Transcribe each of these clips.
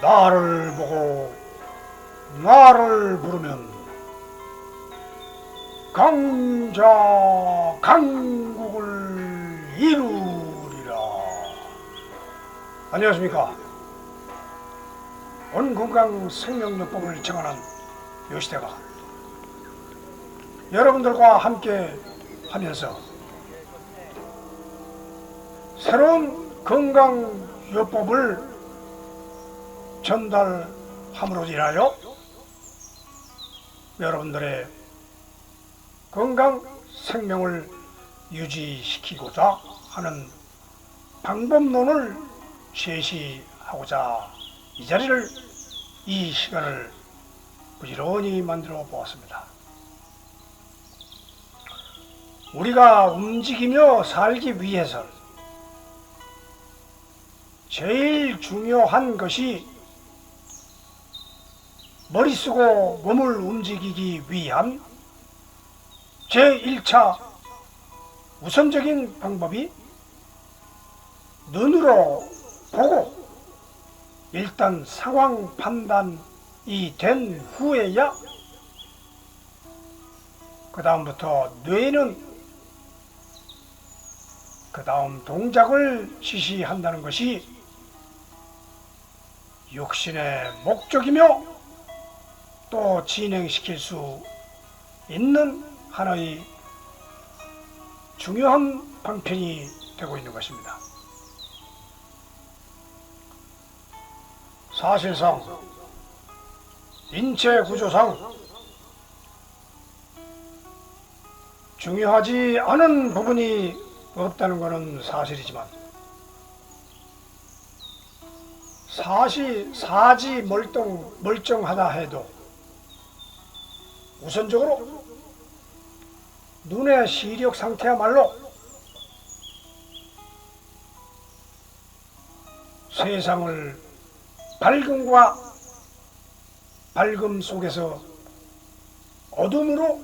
나를 보고 나를 부르면 강자 강국을 이루리라. 안녕하십니까. 온건강 생명요법을 정하는 요시대가 여러분들과 함께 하면서 새로운 건강요법을 전달함으로 인하여 여러분들의 건강 생명을 유지시키고자 하는 방법론을 제시하고자 이 시간을 부지런히 만들어 보았습니다. 우리가 움직이며 살기 위해서 제일 중요한 것이 머리 쓰고 몸을 움직이기 위한 제1차 우선적인 방법이 눈으로 보고 일단 상황 판단이 된 후에야 그 다음부터 뇌는 그 다음 동작을 지시한다는 것이 육신의 목적이며 또 진행시킬 수 있는 하나의 중요한 방편이 되고 있는 것입니다. 사실상 인체 구조상 중요하지 않은 부분이 없다는 것은 사실이지만 사지 멀쩡하다 해도 우선적으로 눈의 시력 상태야말로 세상을 밝음 속에서 어둠으로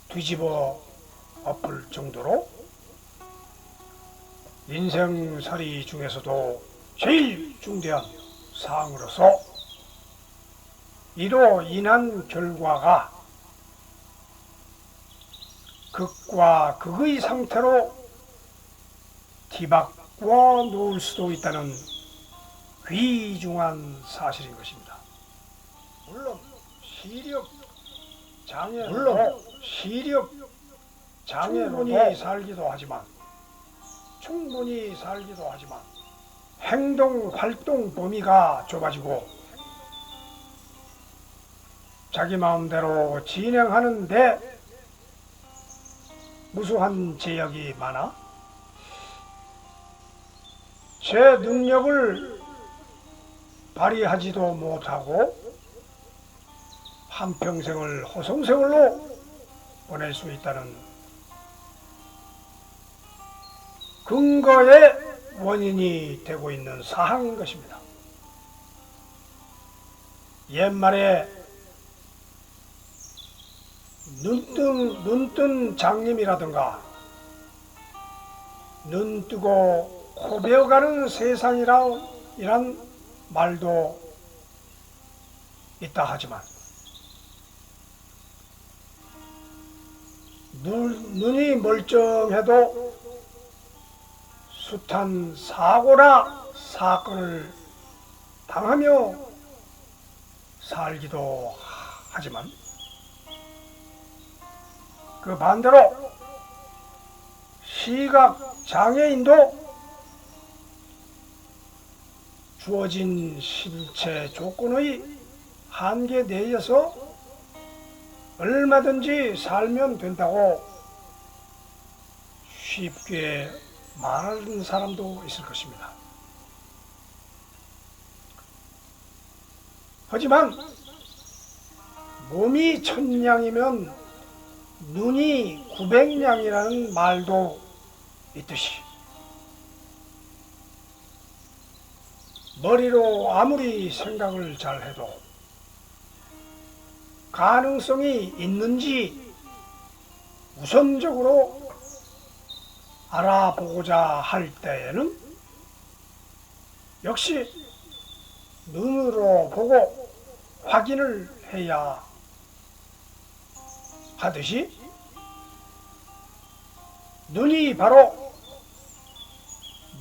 뒤집어 엎을 정도로 인생살이 중에서도 제일 중대한 사항으로서 이로 인한 결과가 극과 극의 상태로 뒤바꿔 놓을 수도 있다는 귀중한 사실인 것입니다. 물론 시력 장애로 충분히 살기도 하지만 행동 활동 범위가 좁아지고 자기 마음대로 진행하는데 무수한 제약이 많아 제 능력을 발휘하지도 못하고 한평생을 허송세월로 보낼 수 있다는 근거의 원인이 되고 있는 사항인 것입니다. 옛말에 눈뜬 장님이라든가 눈 뜨고 코 베어가는 세상이란 말도 있다 하지만 눈이 멀쩡해도 숱한 사고나 사건을 당하며 살기도 하지만 그 반대로 시각 장애인도 주어진 신체 조건의 한계 내에서 얼마든지 살면 된다고 쉽게 말하는 사람도 있을 것입니다. 하지만 몸이 천냥이면 눈이 900냥이라는 말도 있듯이 머리로 아무리 생각을 잘해도 가능성이 있는지 우선적으로 알아보고자 할 때에는 역시 눈으로 보고 확인을 해야 하듯이 눈이 바로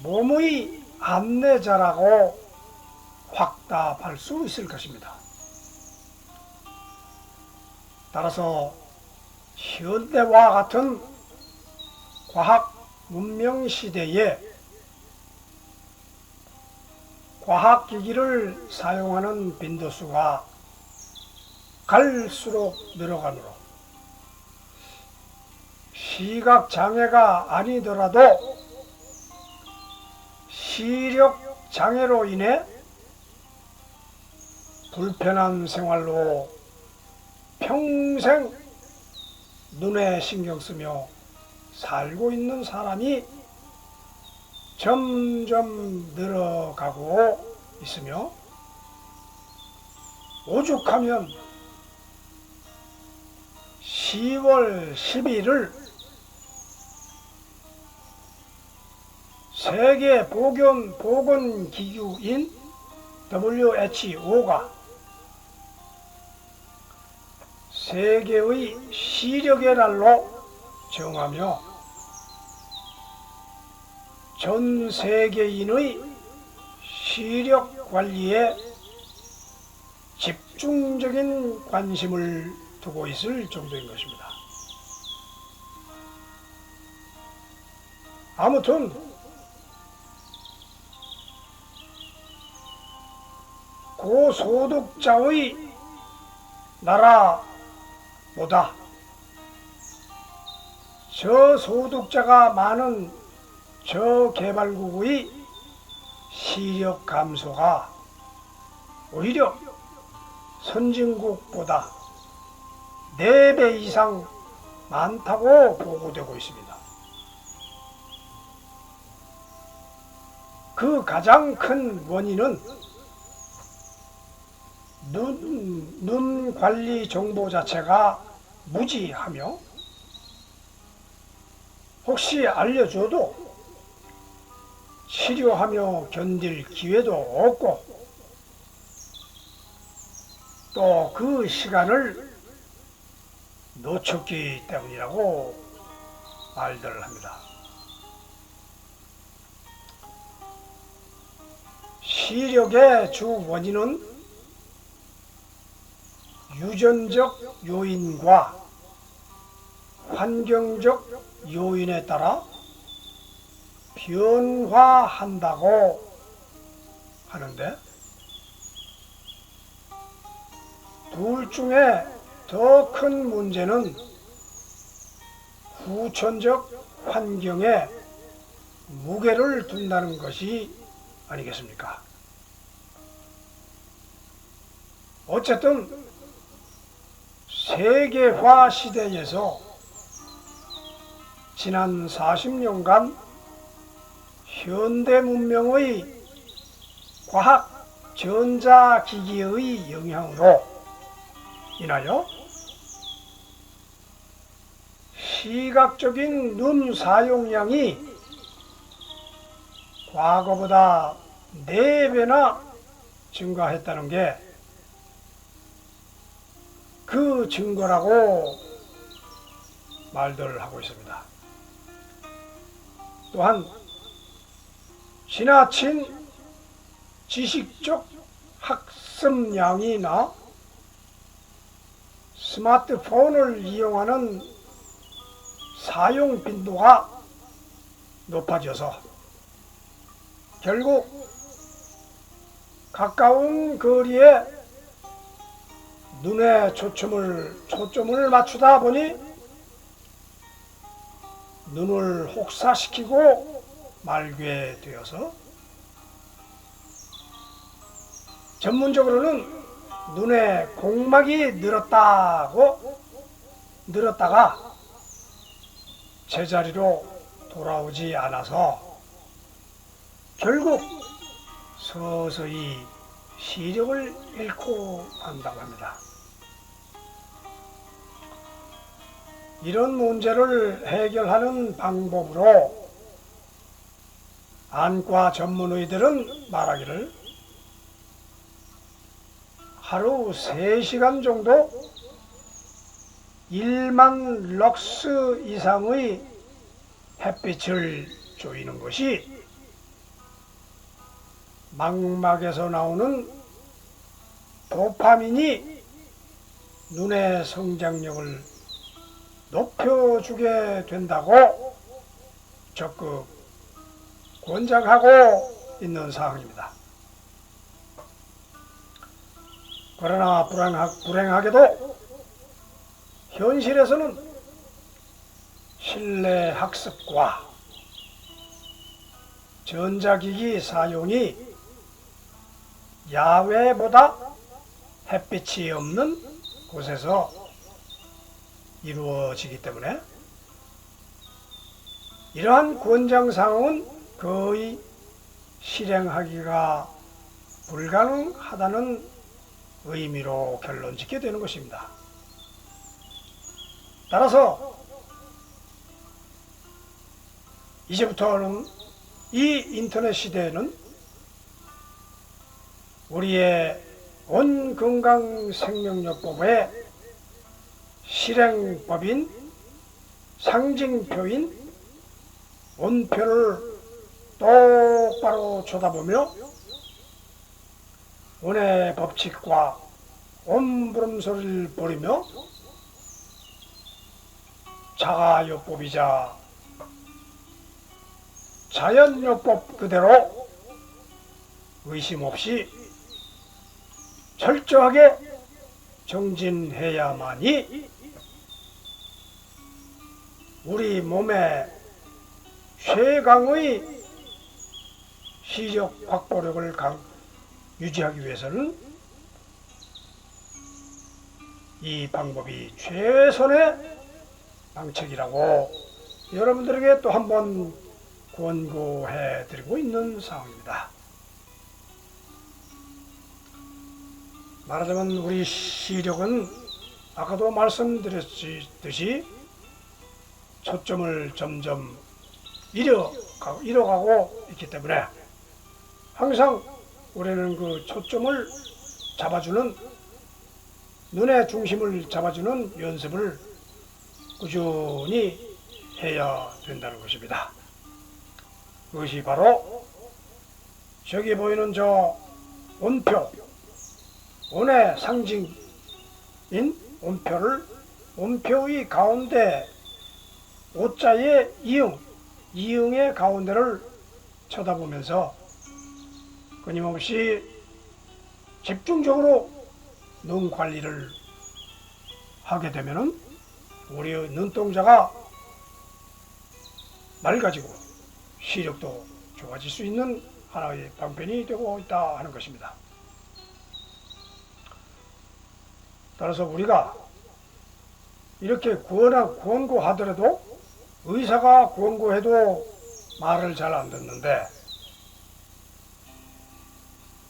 몸의 안내자라고 확답할 수 있을 것입니다. 따라서 현대와 같은 과학 문명 시대에 과학기기를 사용하는 빈도수가 갈수록 늘어가므로 시각장애가 아니더라도 시력장애로 인해 불편한 생활로 평생 눈에 신경 쓰며 살고 있는 사람이 점점 늘어가고 있으며 오죽하면 10월 10일을 세계 보건기구인 WHO가 세계의 시력의 날로 정하며 전 세계인의 시력 관리에 집중적인 관심을 두고 있을 정도인 것입니다. 아무튼 고소득자의 나라보다 저소득자가 많은 저개발국의 시력 감소가 오히려 선진국보다 4배 이상 많다고 보고되고 있습니다. 그 가장 큰 원인은 눈 관리 정보 자체가 무지하며 혹시 알려줘도 치료하며 견딜 기회도 없고 또 그 시간을 놓쳤기 때문이라고 말들을 합니다. 시력의 주 원인은 유전적 요인과 환경적 요인에 따라 변화한다고 하는데 둘 중에 더 큰 문제는 후천적 환경에 무게를 둔다는 것이 아니겠습니까? 어쨌든 세계화 시대에서 지난 40년간 현대 문명의 과학 전자기기의 영향으로 인하여 시각적인 눈 사용량이 과거보다 4배나 증가했다는 게 그 증거라고 말들을 하고 있습니다. 또한 지나친 지식적 학습량이나 스마트폰을 이용하는 사용 빈도가 높아져서 결국 가까운 거리에 눈에 초점을 맞추다 보니 눈을 혹사시키고 말게 되어서 전문적으로는 눈에 공막이 늘었다가 제자리로 돌아오지 않아서 결국 서서히 시력을 잃고 간다고 합니다. 이런 문제를 해결하는 방법으로 안과 전문의들은 말하기를 하루 3시간 정도 1만 럭스 이상의 햇빛을 쬐이는 것이 망막에서 나오는 도파민이 눈의 성장력을 높여주게 된다고 적극 권장하고 있는 사항입니다. 그러나 불행하게도 현실에서는 실내 학습과 전자기기 사용이 야외보다 햇빛이 없는 곳에서 이루어지기 때문에 이러한 권장사항은 거의 실행하기가 불가능하다는 의미로 결론짓게 되는 것입니다. 따라서 이제부터는 이 인터넷 시대에는 우리의 온건강생명요법의 실행법인 상징표인 온표를 똑바로 쳐다보며 온의 법칙과 온부름소리를 부리며 자가요법이자 자연요법 그대로 의심 없이 철저하게 정진해야만이 우리 몸의 최강의 시력 확보력을 유지하기 위해서는 이 방법이 최선의 방책이라고 여러분들에게 또 한 번 권고해 드리고 있는 상황입니다. 말하자면 우리 시력은 아까도 말씀드렸듯이 초점을 점점 잃어가고 있기 때문에 항상 우리는 그 초점을 잡아주는 눈의 중심을 잡아주는 연습을 꾸준히 해야 된다는 것입니다. 그것이 바로 저기 보이는 저 온표, 온의 상징인 온표를 온표의 가운데 오자의 이응의 가운데를 쳐다보면서 끊임없이 집중적으로 눈 관리를 하게 되면은 우리의 눈동자가 맑아지고 시력도 좋아질 수 있는 하나의 방편이 되고 있다 하는 것입니다. 따라서 우리가 이렇게 권고하더라도 의사가 권고해도 말을 잘 안 듣는데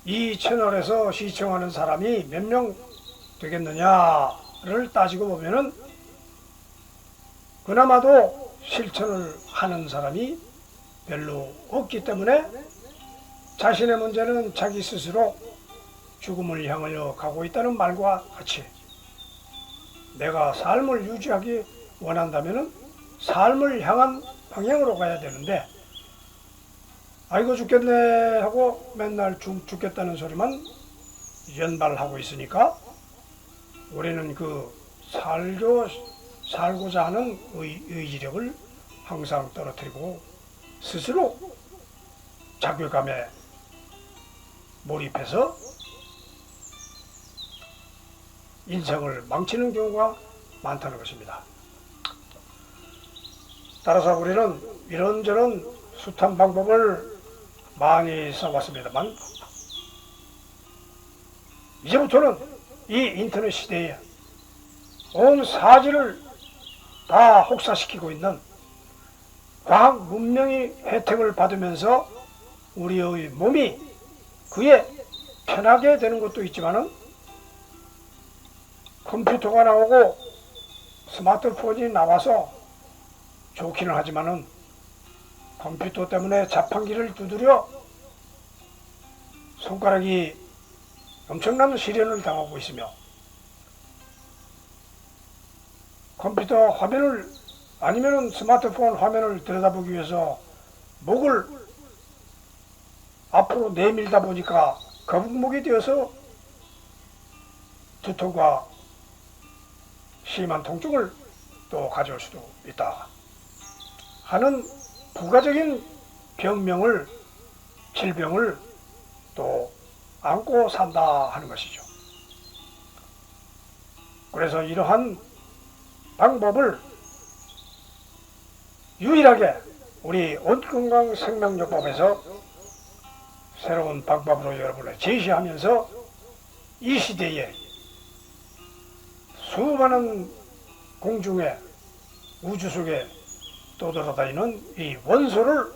이 채널에서 시청하는 사람이 몇 명 되겠느냐를 따지고 보면은 그나마도 실천을 하는 사람이 별로 없기 때문에 자신의 문제는 자기 스스로 죽음을 향하여 가고 있다는 말과 같이 내가 삶을 유지하기 원한다면은 삶을 향한 방향으로 가야 되는데 아이고 죽겠네 하고 맨날 죽겠다는 소리만 연발하고 있으니까 우리는 그 살고자 하는 의지력을 항상 떨어뜨리고 스스로 자괴감에 몰입해서 인생을 망치는 경우가 많다는 것입니다. 따라서 우리는 이런저런 숱한 방법을 많이 써왔습니다만 이제부터는 이 인터넷 시대에 온 사지를 다 혹사시키고 있는 과학 문명의 혜택을 받으면서 우리의 몸이 그에 편하게 되는 것도 있지만은 컴퓨터가 나오고 스마트폰이 나와서 좋기는 하지만은 컴퓨터 때문에 자판기를 두드려 손가락이 엄청난 시련을 당하고 있으며 컴퓨터 화면을 아니면 스마트폰 화면을 들여다보기 위해서 목을 앞으로 내밀다 보니까 거북목이 되어서 두통과 심한 통증을 또 가져올 수도 있다 하는 부가적인 질병을 또 안고 산다 하는 것이죠. 그래서 이러한 방법을 유일하게 우리 온건강생명요법에서 새로운 방법으로 여러분을 제시하면서 이 시대에 수많은 공중에 우주 속에 떠돌아다니는 이 원소를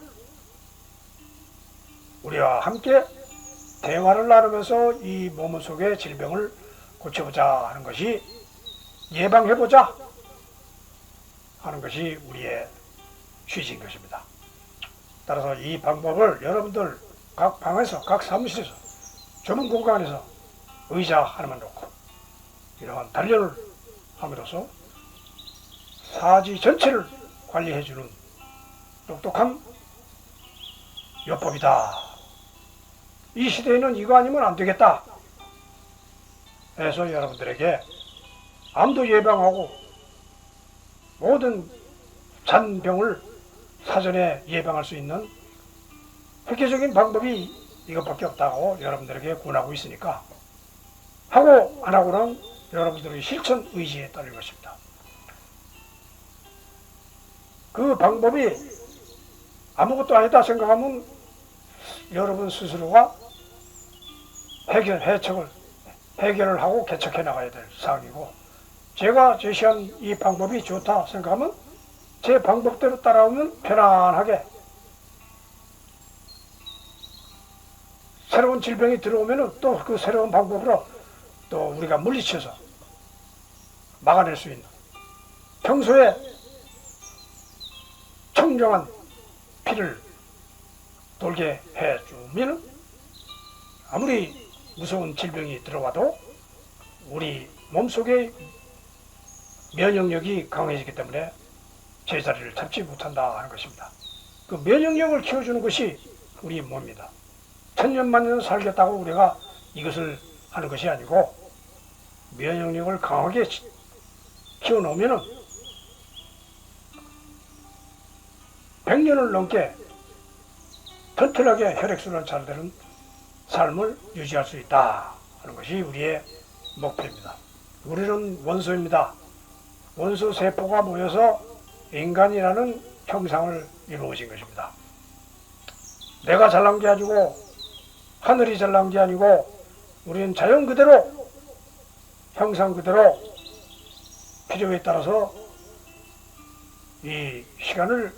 우리와 함께 대화를 나누면서 이 몸 속의 질병을 고쳐보자 하는 것이, 예방해보자 하는 것이 우리의 취지인 것입니다. 따라서 이 방법을 여러분들 각 방에서, 각 사무실에서, 좁은 공간에서 의자 하나만 놓고 이러한 단련을 함으로써 사지 전체를 관리해주는 똑똑한 요법이다. 이 시대에는 이거 아니면 안 되겠다 해서 여러분들에게 암도 예방하고 모든 잔병을 사전에 예방할 수 있는 획기적인 방법이 이것밖에 없다고 여러분들에게 권하고 있으니까, 하고 안 하고는 여러분들의 실천 의지에 따를 것입니다. 그 방법이 아무것도 아니다 생각하면 여러분 스스로가 해결을 하고 개척해 나가야 될 사항이고, 제가 제시한 이 방법이 좋다 생각하면 제 방법대로 따라오면 편안하게, 새로운 질병이 들어오면 또 그 새로운 방법으로 또 우리가 물리쳐서 막아낼 수 있는, 평소에 청정한 피를 돌게 해주면 아무리 무서운 질병이 들어와도 우리 몸속의 면역력이 강해지기 때문에 제자리를 잡지 못한다 하는 것입니다. 그 면역력을 키워주는 것이 우리 몸입니다. 천년만년 살겠다고 우리가 이것을 하는 것이 아니고, 면역력을 강하게 키워놓으면 100년을 넘게 튼튼하게 혈액순환 잘 되는 삶을 유지할 수 있다 하는 것이 우리의 목표입니다. 우리는 원소입니다. 원소 세포가 모여서 인간이라는 형상을 이루어진 것입니다. 내가 잘난 게 아니고 하늘이 잘난 게 아니고, 우리는 자연 그대로, 형상 그대로 필요에 따라서 이 시간을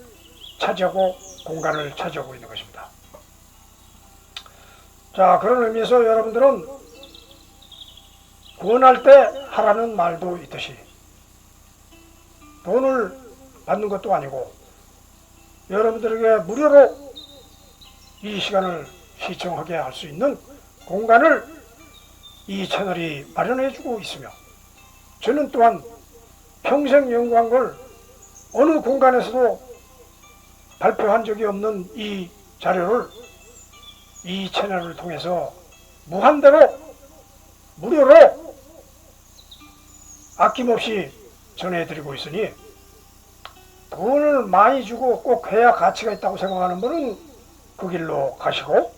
차지하고 공간을 차지하고 있는 것입니다. 자, 그런 의미에서 여러분들은 구원할 때 하라는 말도 있듯이 돈을 받는 것도 아니고 여러분들에게 무료로 이 시간을 시청하게 할 수 있는 공간을 이 채널이 마련해주고 있으며, 저는 또한 평생 연구한 걸 어느 공간에서도 발표한 적이 없는 이 자료를 이 채널을 통해서 무한대로 무료로 아낌없이 전해드리고 있으니, 돈을 많이 주고 꼭 해야 가치가 있다고 생각하는 분은 그 길로 가시고,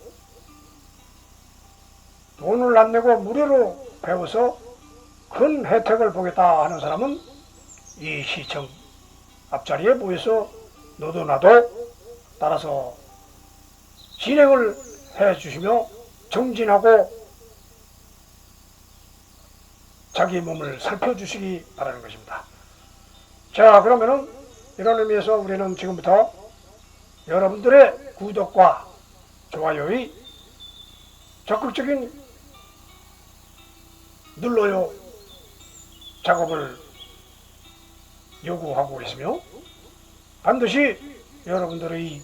돈을 안 내고 무료로 배워서 큰 혜택을 보겠다 하는 사람은 이 시청 앞자리에 모여서 너도 나도 따라서 진행을 해 주시며 정진하고 자기 몸을 살펴주시기 바라는 것입니다. 자, 그러면은 이런 의미에서 우리는 지금부터 여러분들의 구독과 좋아요의 적극적인 눌러요 작업을 요구하고 있으며, 반드시 여러분들의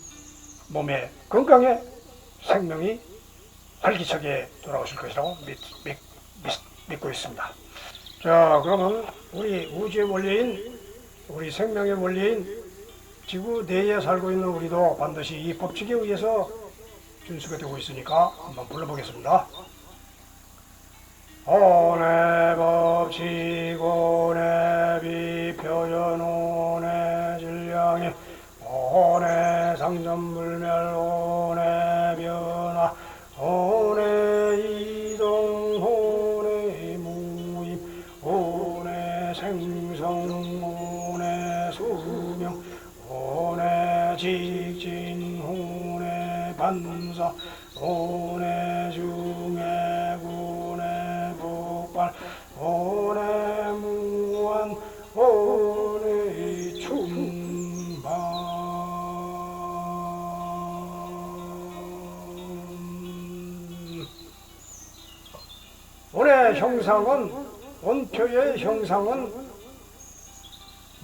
몸의 건강에 생명이 활기차게 돌아오실 것이라고 믿고 있습니다. 자, 그러면 우리 우주의 원리인, 우리 생명의 원리인 지구 내에 살고 있는 우리도 반드시 이 법칙에 의해서 준수가 되고 있으니까 한번 불러보겠습니다. 온의 법칙, 온의 비표현, 온의 질량이, 온의 상전불멸, 온의 변화, 온의 이동, 온의 무임, 온의 생성, 온의 수명, 온의 직진, 온의 반사, 온의 중액, 온의 폭발, 온의 무한, 온의 충만. 온의 형상은, 온표의 형상은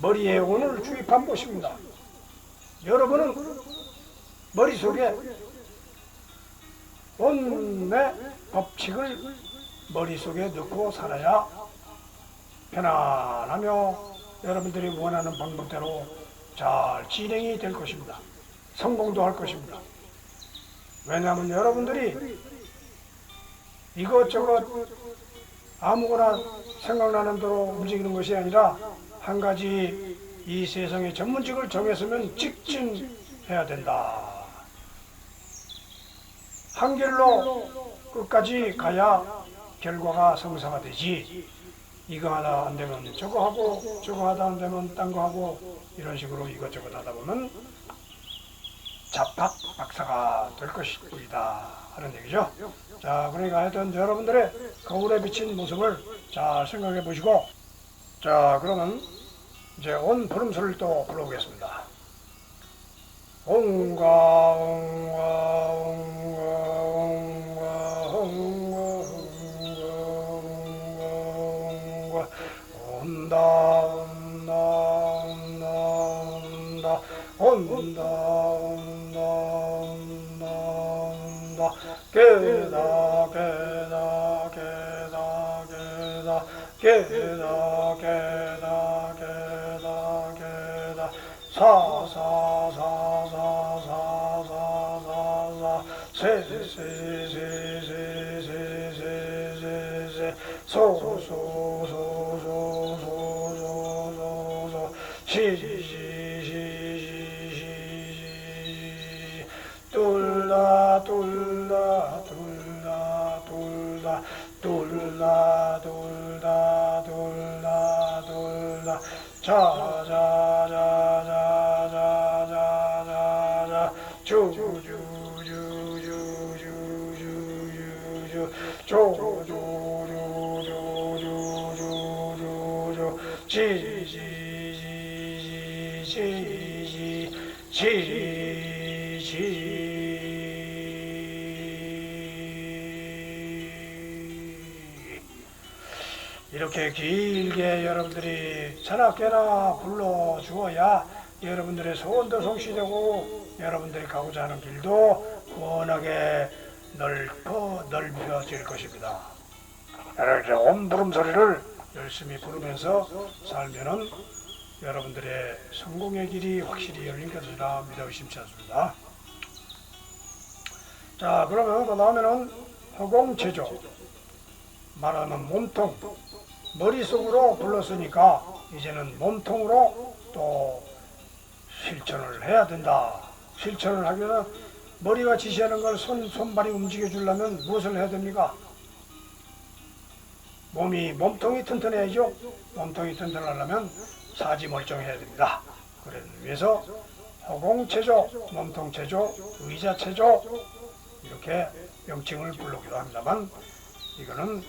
머리에 온을 주입한 것입니다. 여러분은 머릿속에 온의 법칙을 머릿속에 넣고 살아야 편안하며 여러분들이 원하는 방법대로 잘 진행이 될 것입니다. 성공도 할 것입니다. 왜냐하면 여러분들이 이것저것 아무거나 생각나는 대로 움직이는 것이 아니라 한 가지 이 세상의 전문직을 정했으면 직진해야 된다. 한 길로 끝까지 가야 결과가 성사가 되지. 이거 하다 안 되면 저거 하고, 저거 하다 안 되면 딴 거 하고, 이런 식으로 이것저것 하다 보면 잡박박사가 될 것이다 하는 얘기죠. 자, 그러니까 하여튼 여러분들의 거울에 비친 모습을 잘 생각해 보시고, 자, 그러면 이제 온 부름소리를 또 불러보겠습니다. 온가 온가 온가 온가 온가 온가 온다 온다 온다 온다 온다 온다 온다 깨다 깨다 깨다 깨다 깨다 깨다 깨다 깨다 사사사사사사사사 세세세세세세세세 소소소소소소소소 시시시시시 뚫다 뚫다 뚫다 뚫다 뚫다 뚫다 뚫다 뚫다 자자자자자자자자 주주주주주주주주 조조조조조조조조 지지지지지지지 이렇게 길게 여러분들이 자나깨나 불러주어야 여러분들의 소원도 성취되고 여러분들이 가고자 하는 길도 워낙에 넓혀질 것입니다. 이렇게 온 부름소리를 열심히 부르면서 살면은 여러분들의 성공의 길이 확실히 열린 것이라 믿어 의심치 않습니다. 자, 그러면 그 다음에는 허공체조, 말하면 몸통, 머릿속으로 불렀으니까 이제는 몸통으로 또 실천을 해야 된다. 실천을 하기 위해서 머리가 지시하는 걸 손발이 움직여 주려면 무엇을 해야 됩니까? 몸통이 튼튼해야죠. 몸통이 튼튼하려면 사지 멀쩡해야 됩니다. 그래서 위해서 허공체조, 몸통체조, 의자체조 이렇게 명칭을 부르기도 합니다만 이거는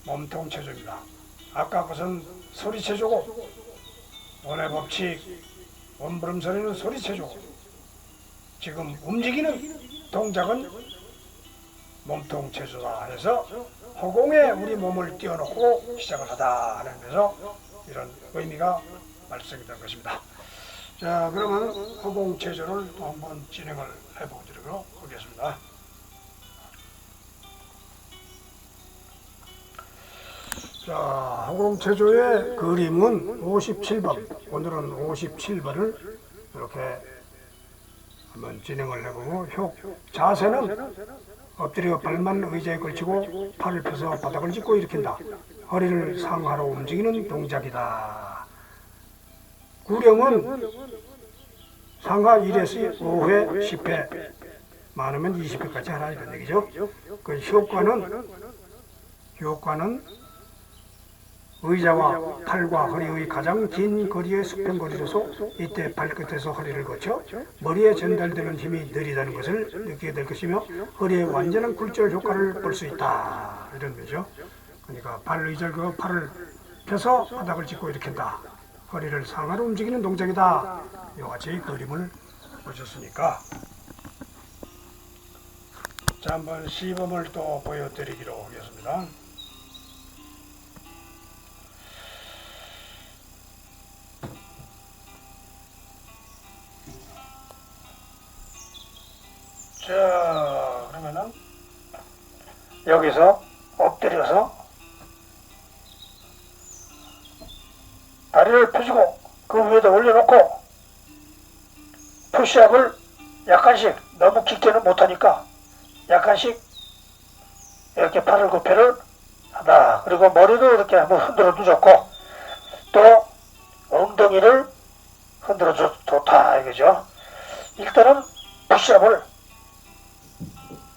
몸통체조입니다. 아까 것은 소리체조고 온의 법칙, 온부름소리는 소리체조고 지금 움직이는 동작은 몸통체조다 해서 허공에 우리 몸을 띄워놓고 시작을 하다 하는 데서 이런 의미가 발생이 된 것입니다. 자, 그러면 허공체조를 또 한번 진행을 해보도록 하겠습니다. 자, 허공체조의 그림은 57번. 오늘은 57번을 이렇게 한번 진행을 해보고, 자세는 엎드려 발만 의자에 걸치고 팔을 펴서 바닥을 짚고 일으킨다. 허리를 상하로 움직이는 동작이다. 구령은 상하 1에서 5회, 10회, 많으면 20회까지 하라 이런 얘기죠. 그 효과는 의자와 팔과 허리의 가장 긴 거리의 수평거리로서 이때 발끝에서 허리를 거쳐 머리에 전달되는 힘이 느리다는 것을 느끼게 될 것이며 허리의 완전한 굴절 효과를 볼 수 있다. 이런 거죠. 그러니까 의자를 그고 팔을 펴서 바닥을 짚고 일으킨다. 허리를 상하로 움직이는 동작이다. 이와 같이 그림을 보셨으니까, 자, 한번 시범을 또 보여드리기로 하겠습니다. 자, 그러면은 여기서 엎드려서 다리를 펴주고 그 위에다 올려놓고 푸시업을 약간씩, 너무 깊게는 못하니까 약간씩 이렇게 팔을 굽혀를 하다. 그리고 머리도 이렇게 한번 흔들어도 좋고 또 엉덩이를 흔들어도 좋다 이거죠. 일단은 푸시업을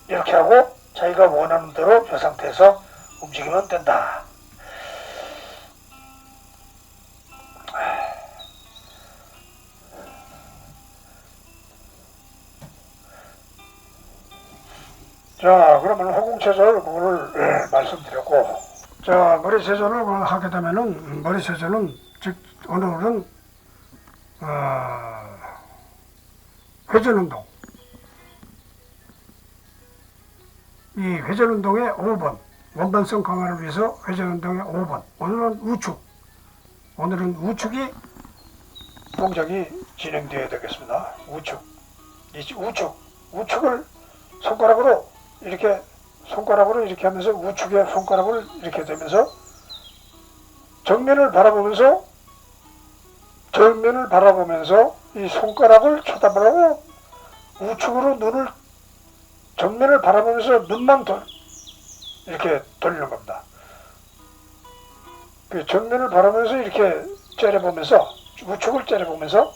이렇게 하고 자기가 원하는 대로 이 상태에서 움직이면 된다. 자, 그러면 허공체조를 오늘 말씀드렸고, 자, 머리체조를 하게 되면은, 머리체조는 즉 오늘은 회전운동, 이 회전운동의 5번, 원반성 강화를 위해서 회전운동의 5번, 오늘은 우측이 동작이 진행되어야 되겠습니다. 우측을 손가락으로 이렇게 하면서 우측에 손가락을 이렇게 대면서 정면을 바라보면서 이 손가락을 쳐다보라고 우측으로 눈을 정면을 바라보면서 눈만 이렇게 돌리는 겁니다. 그 정면을 바라보면서 이렇게 째려보면서 우측을 째려보면서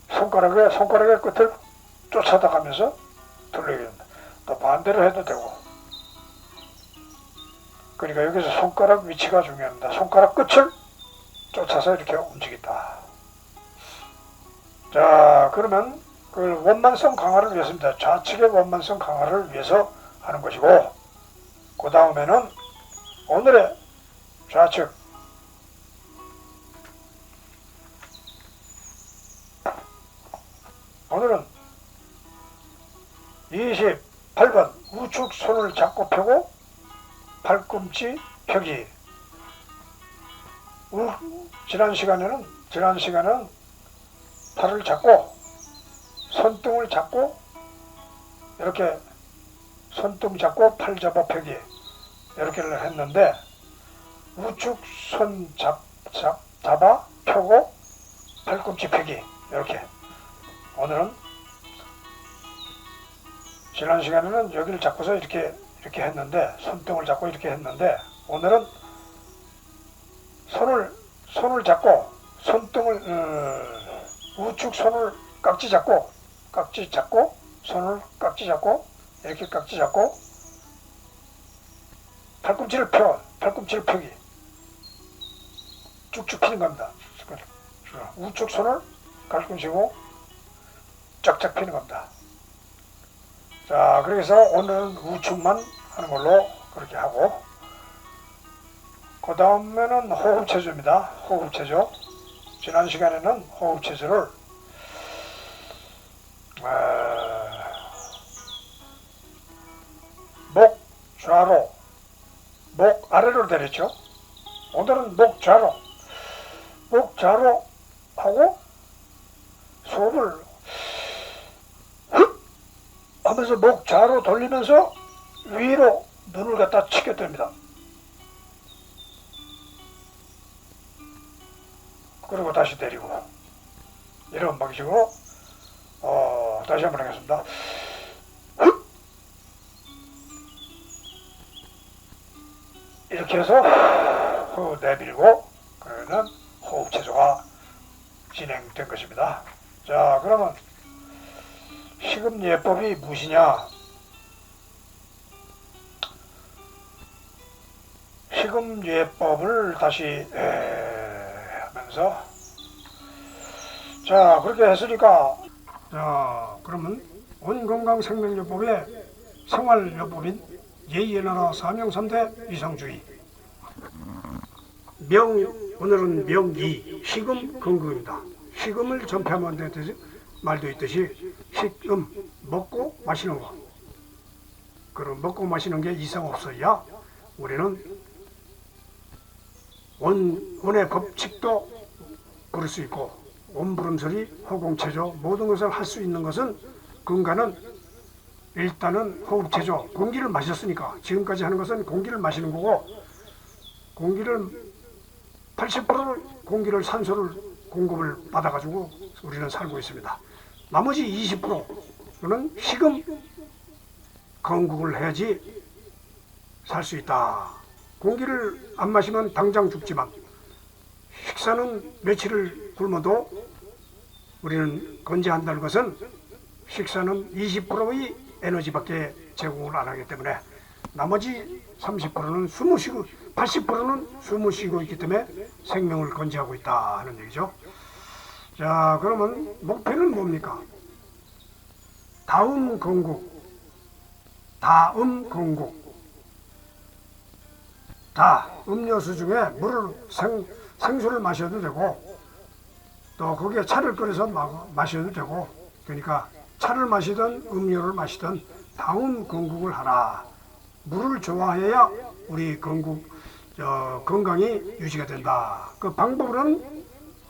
손가락의 끝을 쫓아다가면서 돌리게 됩니다. 또 반대로 해도 되고. 그러니까 여기서 손가락 위치가 중요합니다. 손가락 끝을 쫓아서 이렇게 움직인다. 자, 그러면 그 원만성 강화를 위해서입니다. 좌측의 원만성 강화를 위해서 하는 것이고, 그 다음에는 오늘의 좌측, 오늘은 28번 우측 손을 잡고 펴고 팔꿈치 펴기. 지난 시간에는 팔을 잡고 손등을 잡고 이렇게 손등 잡고 팔 잡아 펴기 이렇게를 했는데, 우측 손 잡아 펴고 팔꿈치 펴기 이렇게. 오늘은 지난 시간에는 여기를 잡고서 이렇게 했는데, 손등을 잡고 이렇게 했는데, 오늘은 손을 잡고 우측 손을 깍지 잡고 손을 깍지 잡고 이렇게 깍지 잡고 팔꿈치를 펴기 쭉쭉 피는 겁니다. 우측 손을 팔꿈치고 쫙쫙 피는 겁니다. 자, 그래서 오늘은 우측만 하는 걸로 그렇게 하고, 그 다음에는 호흡체조입니다. 호흡체조. 지난 시간에는 호흡체조를 목 좌로, 목 아래로 내렸죠. 오늘은 목 좌로 하고 소음을 하면서 목 좌로 돌리면서 위로 눈을 갖다 치게 됩니다. 그리고 다시 내리고 이런 방식으로 다시 한번 하겠습니다. 이렇게 해서 후 내밀고 그러면 호흡 체조가 진행된 것입니다. 자, 그러면 식음예법이 무엇이냐? 식음예법을 다시 하면서 자, 그렇게 했으니까 자, 그러면 온건강생명요법의 생활요법인 예의나라 사명삼대 이상주의 오늘은 명이 식음 건강입니다. 식음을 전폐하면 되듯이 말도 있듯이 식음 먹고 마시는 거. 그럼 먹고 마시는 게 이상 없어야 우리는 원의 법칙도 부를 수 있고 온부름소리, 허공체조 모든 것을 할 수 있는 것은 건강은 일단은 호흡체조, 공기를 마셨으니까 지금까지 하는 것은 공기를 마시는 거고 공기를 80%를 공기를 산소를 공급을 받아가지고 우리는 살고 있습니다. 나머지 20%는 식음 건국을 해야지 살 수 있다. 공기를 안 마시면 당장 죽지만 식사는 며칠을 굶어도 우리는 건재한다는 것은 식사는 20%의 에너지밖에 제공을 안 하기 때문에 나머지 30%는 숨을 쉬고 80%는 숨을 쉬고 있기 때문에 생명을 건재하고 있다 하는 얘기죠. 자, 그러면 목표는 뭡니까? 다음 건국, 다음 건국. 다 음료수 중에 물을 생수를 마셔도 되고 또 거기에 차를 끓여서 마셔도 되고 그러니까 차를 마시든 음료를 마시든 다음 건국을 하라. 물을 좋아해야 우리 건강이 유지가 된다. 그 방법은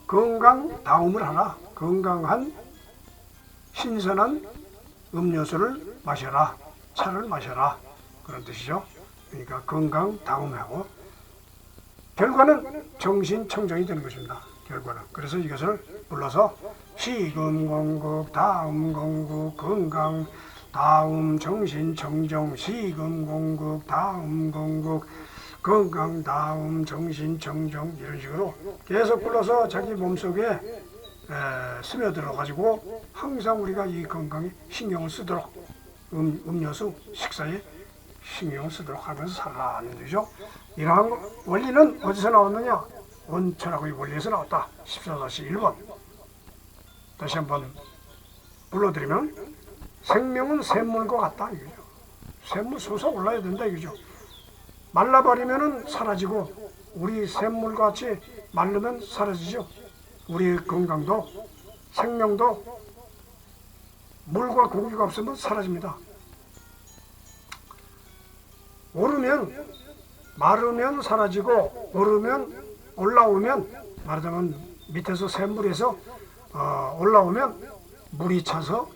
건강 다음을 하라. 건강한 신선한 음료수를 마셔라. 차를 마셔라. 그런 뜻이죠. 그러니까 건강 다음에 하고 결과는 정신청정이 되는 것입니다. 결과는. 그래서 이것을 불러서 식음 건국, 다음 건국, 건강, 다음 정신청정, 식음 건국, 다음 건국, 건강, 다음 정신청정 이런 식으로 계속 불러서 자기 몸속에 스며들어 가지고 항상 우리가 이 건강에 신경을 쓰도록 음료수 식사에 신경을 쓰도록 하면서 살라는 거죠. 이러한 원리는 어디서 나왔느냐? 원철학의 원리에서 나왔다. 14-1번 다시 한번 불러드리면 생명은 샘물과 같다 이거죠. 샘물 솟아올라야 된다 이거죠. 말라버리면 사라지고 우리 샘물과 같이 마르면 사라지죠. 우리 건강도 생명도 물과 공기가 없으면 사라집니다. 오르면 마르면 사라지고 오르면 올라오면 말하자면 밑에서 샘물에서 올라오면 물이 차서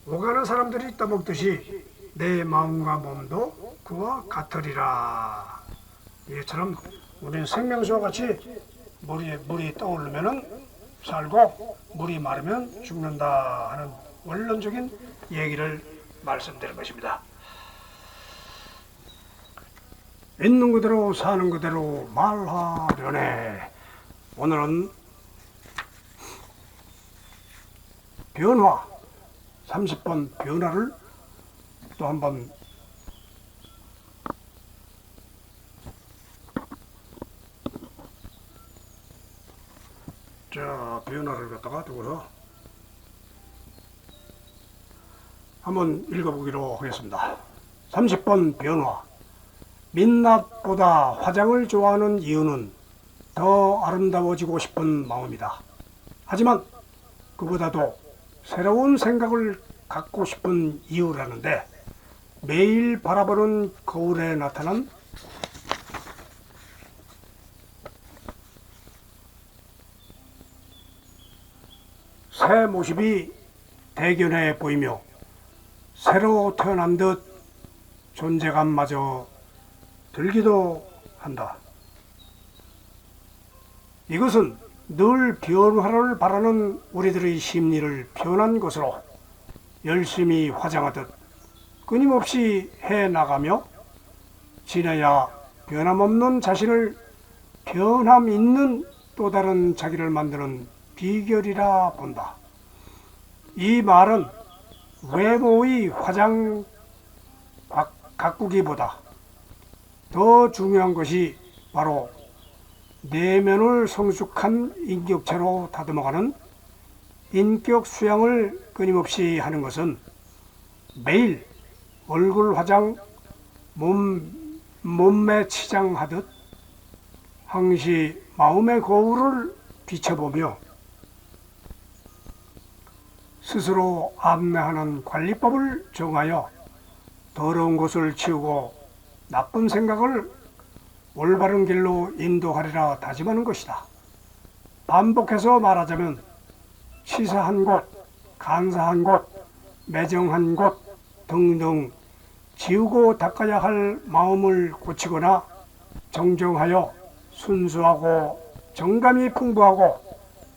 오가는 사람들이 떠먹듯이 내 마음과 몸도 그와 같으리라. 이처럼 우리는 생명수와 같이 물이 떠오르면 살고 물이 마르면 죽는다 하는 원론적인 얘기를 말씀드린 것입니다. 있는 그대로 사는 그대로 말하려네. 오늘은 변화 30번 변화를 또 한번 자 변화를 갖다가 두고서 한번 읽어보기로 하겠습니다. 30번 변화. 민낯보다 화장을 좋아하는 이유는 더 아름다워지고 싶은 마음이다. 하지만 그보다도 새로운 생각을 갖고 싶은 이유라는데 매일 바라보는 거울에 나타난 새 모습이 대견해 보이며 새로 태어난 듯 존재감마저 들기도 한다. 이것은 늘 변화를 바라는 우리들의 심리를 변한 것으로 열심히 화장하듯 끊임없이 해나가며 지내야 변함없는 자신을 변함 있는 또 다른 자기를 만드는 비결이라 본다. 이 말은 외모의 화장 가꾸기보다 더 중요한 것이 바로 내면을 성숙한 인격체로 다듬어가는 인격 수양을 끊임없이 하는 것은 매일 얼굴 화장, 몸매 치장하듯 항시 마음의 거울을 비춰보며 스스로 안내하는 관리법을 정하여 더러운 것을 치우고 나쁜 생각을 올바른 길로 인도하리라 다짐하는 것이다. 반복해서 말하자면 치사한 곳, 간사한 곳, 매정한 곳 등등 지우고 닦아야 할 마음을 고치거나 정정하여 순수하고 정감이 풍부하고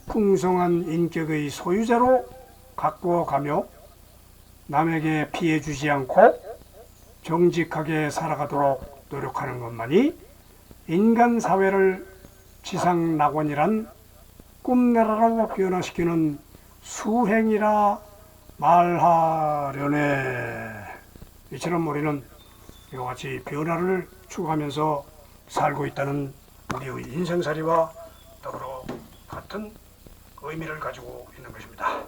풍성한 인격의 소유자로 가꾸어가며 남에게 피해 주지 않고 정직하게 살아가도록 노력하는 것만이 인간 사회를 지상낙원이란 꿈나라로 변화시키는 수행이라 말하려네. 이처럼 우리는 이와 같이 변화를 추구하면서 살고 있다는 우리의 인생살이와 더불어 같은 의미를 가지고 있는 것입니다.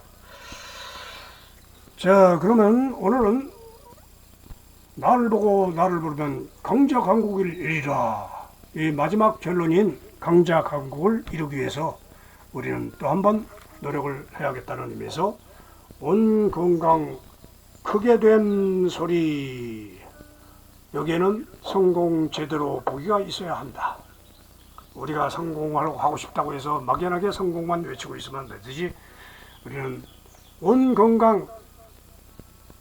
자, 그러면 오늘은 나를 보고 나를 부르면 강자강국을 이루라. 이 마지막 결론인 강자강국을 이루기 위해서 우리는 또 한 번 노력을 해야겠다는 의미에서 온 건강 크게 된 소리, 여기에는 성공 제대로 보기가 있어야 한다. 우리가 성공하려고 하고 싶다고 해서 막연하게 성공만 외치고 있으면 안 되듯이 우리는 온 건강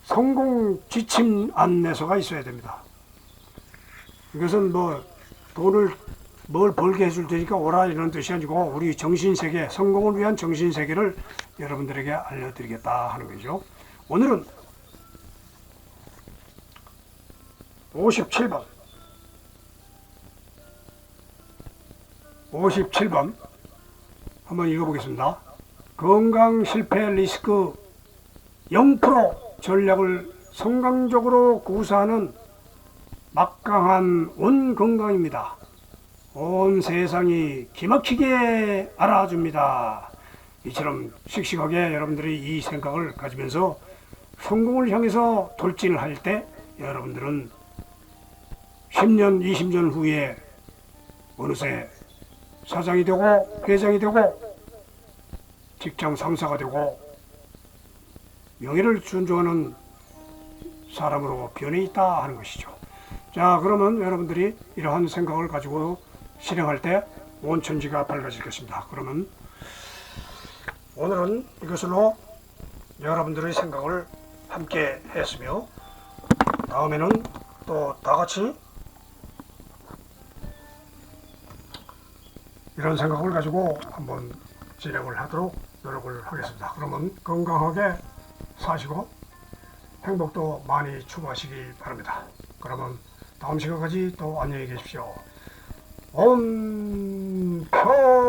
성공 지침 안내서가 있어야 됩니다. 이것은 뭐 돈을 뭘 벌게 해줄 테니까 오라 이런 뜻이 아니고 우리 정신세계, 성공을 위한 정신세계를 여러분들에게 알려드리겠다 하는 거죠. 오늘은 57번 한번 읽어보겠습니다. 건강 실패 리스크 0% 전략을 성공적으로 구사하는 막강한 온 건강입니다. 온 세상이 기막히게 알아줍니다. 이처럼 씩씩하게 여러분들이 이 생각을 가지면서 성공을 향해서 돌진을 할 때 여러분들은 10년, 20년 후에 어느새 사장이 되고 회장이 되고 직장 상사가 되고 명예를 존중하는 사람으로 변해 있다 하는 것이죠. 자, 그러면 여러분들이 이러한 생각을 가지고 실행할 때 온 천지가 밝아질 것입니다. 그러면 오늘은 이것으로 여러분들의 생각을 함께 했으며 다음에는 또 다같이 이런 생각을 가지고 한번 진행을 하도록 노력을 하겠습니다. 그러면 건강하게 사시고 행복도 많이 추구하시기 바랍니다. 그러면 다음 시간까지 또 안녕히 계십시오. 옴 펴